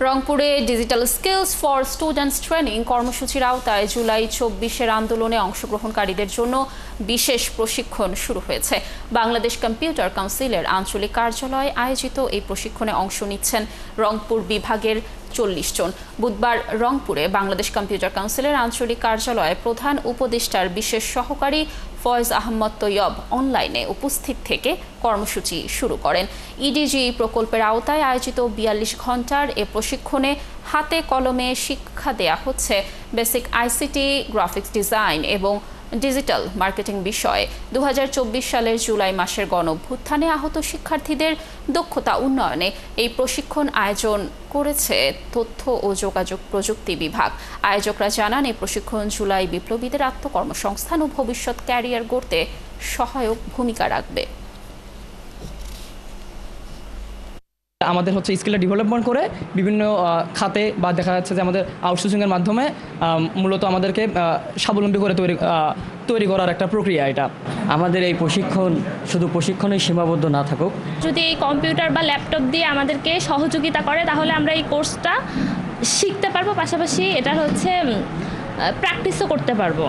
রংপুরে digital skills for students training কর্মসূচির আওতায় জুলাই ২৪-এর আন্দোলনে অংশগ্রহণকারীদের জন্য বিশেষ প্রশিক্ষণ শুরু হয়েছে। বাংলাদেশ কম্পিউটার কাউন্সিলের আঞ্চলিক কার্যালয়ে আয়োজিত এই প্রশিক্ষণে অংশ নিচ্ছেন রংপুর বিভাগের ৪০ জন। বুধবার রংপুরে বাংলাদেশ কম্পিউটার কাউন্সিলের আঞ্চলিক কার্যালয়ে প্রধান উপদেষ্টার বিশেষ সহকারী ফয়েজ আহমদ তৈয়ব অনলাইনে উপস্থিত থেকে কর্মসূচি শুরু করেন। ইডিজি প্রকল্পের আওতায় আয়োজিত ৪২ ঘন্টার এ প্রশিক্ষণে হাতে কলমে শিক্ষা দেয়া হচ্ছে বেসিক আইসিটি, গ্রাফিক্স ডিজাইন এবং ডিজিটাল মার্কেটিং বিষয়ে। ২০২৪ সালের জুলাই মাসের গণঅভ্যুত্থানে আহত শিক্ষার্থীদের দক্ষতা উন্নয়নে এই প্রশিক্ষণ আয়োজন করেছে তথ্য ও যোগাযোগ প্রযুক্তি বিভাগ। আয়োজকরা জানান, এই প্রশিক্ষণ জুলাই বিপ্লবীদের আত্মকর্মসংস্থান ও ভবিষ্যৎ ক্যারিয়ার গড়তে সহায়ক ভূমিকা রাখবে। আমাদের স্কিলটা ডেভেলপমেন্ট করে বিভিন্ন খাতে বা দেখা যাচ্ছে যে আমাদের আউটসোর্সিংয়ের মাধ্যমে মূলত আমাদেরকে স্বাবলম্বী করে তৈরি করার একটা প্রক্রিয়া এটা। আমাদের এই প্রশিক্ষণ শুধু প্রশিক্ষণেই সীমাবদ্ধ না থাকুক। যদি এই কম্পিউটার বা ল্যাপটপ দিয়ে আমাদেরকে সহযোগিতা করে তাহলে আমরা এই কোর্সটা শিখতে পারবো, পাশাপাশি এটার প্র্যাকটিসও করতে পারবো।